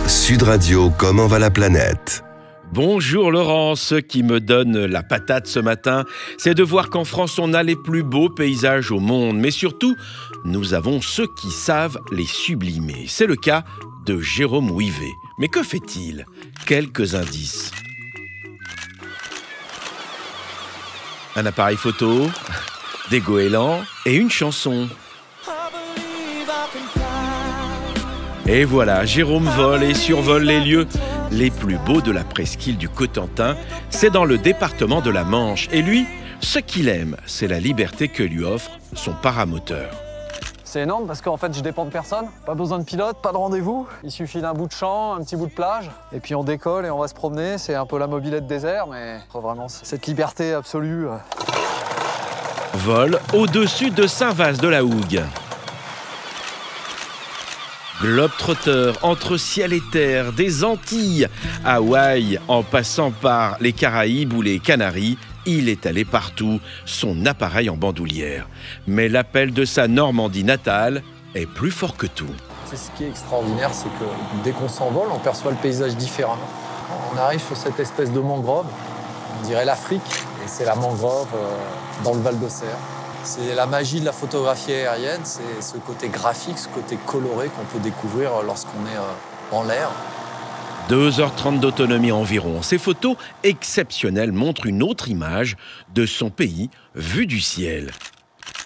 Sud Radio, comment va la planète? Bonjour Laurent, ce qui me donne la patate ce matin, c'est de voir qu'en France on a les plus beaux paysages au monde, mais surtout, nous avons ceux qui savent les sublimer. C'est le cas de Jérôme Ouivet. Mais que fait-il? Quelques indices. Un appareil photo, des goélands et une chanson. Et voilà, Jérôme vole et survole les lieux les plus beaux de la presqu'île du Cotentin. C'est dans le département de la Manche. Et lui, ce qu'il aime, c'est la liberté que lui offre son paramoteur. C'est énorme parce qu'en fait, je dépends de personne. Pas besoin de pilote, pas de rendez-vous. Il suffit d'un bout de champ, un petit bout de plage. Et puis on décolle et on va se promener. C'est un peu la mobilette désert, mais vraiment cette liberté absolue. Vol au-dessus de Saint-Vast-de-la-Hougue. Globe-trotteur entre ciel et terre, des Antilles, Hawaï, en passant par les Caraïbes ou les Canaries, il est allé partout, son appareil en bandoulière. Mais l'appel de sa Normandie natale est plus fort que tout. C'est ce qui est extraordinaire, c'est que dès qu'on s'envole, on perçoit le paysage différemment. On arrive sur cette espèce de mangrove, on dirait l'Afrique, et c'est la mangrove dans le Val d'Auxerre. C'est la magie de la photographie aérienne, c'est ce côté graphique, ce côté coloré qu'on peut découvrir lorsqu'on est en l'air. 2h30 d'autonomie environ. Ces photos exceptionnelles montrent une autre image de son pays vu du ciel.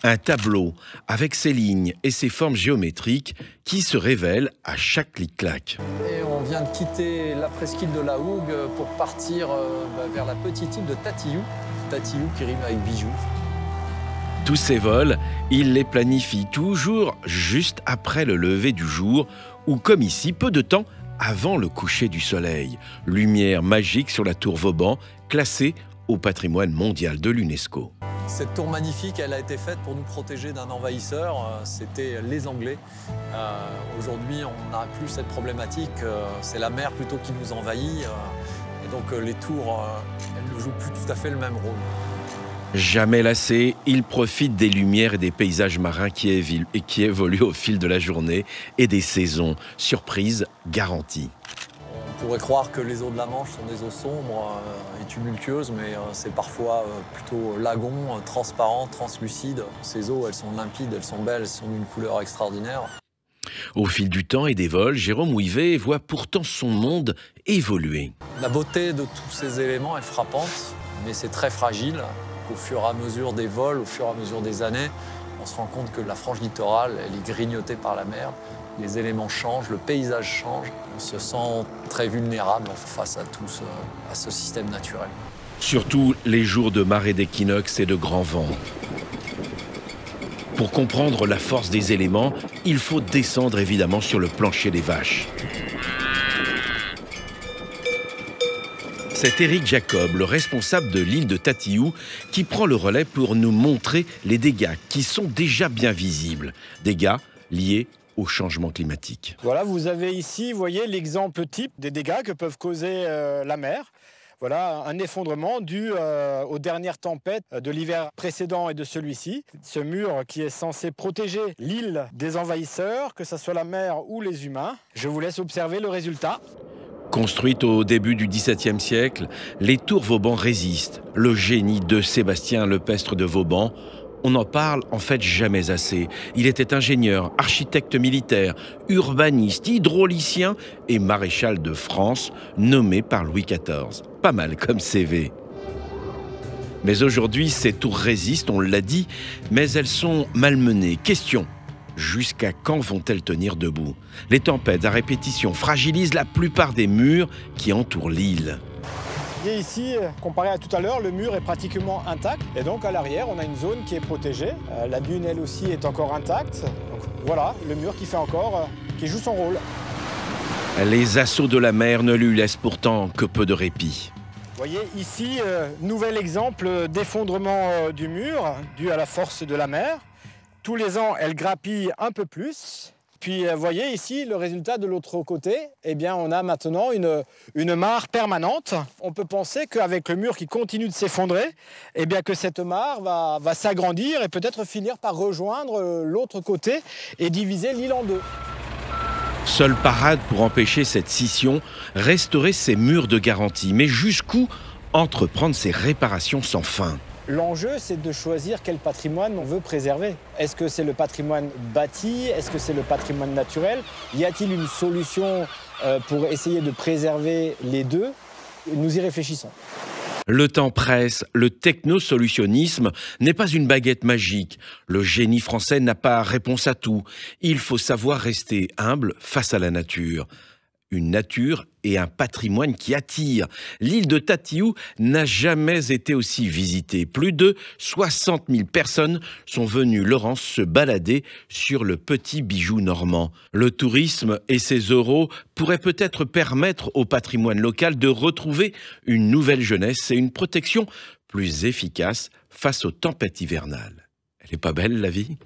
Un tableau avec ses lignes et ses formes géométriques qui se révèlent à chaque clic-clac. Et on vient de quitter la presqu'île de la Hougue pour partir vers la petite île de Tatillou. Tatillou qui rime avec bijou. Tous ces vols, il les planifie toujours juste après le lever du jour ou comme ici, peu de temps avant le coucher du soleil. Lumière magique sur la tour Vauban, classée au patrimoine mondial de l'UNESCO. Cette tour magnifique, elle a été faite pour nous protéger d'un envahisseur, c'était les Anglais. Aujourd'hui, on n'a plus cette problématique, c'est la mer plutôt qui nous envahit. Et donc les tours, elles ne jouent plus tout à fait le même rôle. Jamais lassé, il profite des lumières et des paysages marins qui évoluent au fil de la journée et des saisons. Surprise garantie. On pourrait croire que les eaux de la Manche sont des eaux sombres et tumultueuses, mais c'est parfois plutôt lagon, transparent, translucide. Ces eaux, elles sont limpides, elles sont belles, elles sont d'une couleur extraordinaire. Au fil du temps et des vols, Jérôme Ouivet voit pourtant son monde évoluer. La beauté de tous ces éléments est frappante, mais c'est très fragile. Au fur et à mesure des vols, au fur et à mesure des années, on se rend compte que la frange littorale, elle est grignotée par la mer. Les éléments changent, le paysage change. On se sent très vulnérable face à ce système naturel. Surtout les jours de marée d'équinoxe et de grand vent. Pour comprendre la force des éléments, il faut descendre évidemment sur le plancher des vaches. C'est Éric Jacob, le responsable de l'île de Tatillou, qui prend le relais pour nous montrer les dégâts qui sont déjà bien visibles. Dégâts liés au changement climatique. Voilà, vous avez ici, vous voyez, l'exemple type des dégâts que peuvent causer la mer. Voilà, un effondrement dû aux dernières tempêtes de l'hiver précédent et de celui-ci. Ce mur qui est censé protéger l'île des envahisseurs, que ce soit la mer ou les humains. Je vous laisse observer le résultat. Construites au début du XVIIe siècle, les tours Vauban résistent. Le génie de Sébastien Lepestre de Vauban, on n'en parle en fait jamais assez. Il était ingénieur, architecte militaire, urbaniste, hydraulicien et maréchal de France, nommé par Louis XIV. Pas mal comme CV. Mais aujourd'hui, ces tours résistent, on l'a dit, mais elles sont malmenées. Question: jusqu'à quand vont-elles tenir debout? Les tempêtes à répétition fragilisent la plupart des murs qui entourent l'île. Et ici, comparé à tout à l'heure, le mur est pratiquement intact. Et donc à l'arrière, on a une zone qui est protégée. La dune, elle aussi, est encore intacte. Donc voilà, le mur qui fait encore, qui joue son rôle. Les assauts de la mer ne lui laissent pourtant que peu de répit. Vous voyez ici, nouvel exemple d'effondrement du mur dû à la force de la mer. Tous les ans, elle grappille un peu plus. Puis, vous voyez ici, le résultat de l'autre côté, eh bien, on a maintenant une mare permanente. On peut penser qu'avec le mur qui continue de s'effondrer, eh bien, que cette mare va s'agrandir et peut-être finir par rejoindre l'autre côté et diviser l'île en deux. Seule parade pour empêcher cette scission, restaurer ces murs de garantie. Mais jusqu'où entreprendre ces réparations sans fin? L'enjeu, c'est de choisir quel patrimoine on veut préserver. Est-ce que c'est le patrimoine bâti? Est-ce que c'est le patrimoine naturel? Y a-t-il une solution pour essayer de préserver les deux? Nous y réfléchissons. Le temps presse, le technosolutionnisme n'est pas une baguette magique. Le génie français n'a pas réponse à tout. Il faut savoir rester humble face à la nature. Une nature et un patrimoine qui attirent. L'île de Tatiou n'a jamais été aussi visitée. Plus de 60 000 personnes sont venues, Laurence, se balader sur le petit bijou normand. Le tourisme et ses euros pourraient peut-être permettre au patrimoine local de retrouver une nouvelle jeunesse et une protection plus efficace face aux tempêtes hivernales. Elle est pas belle, la vie ?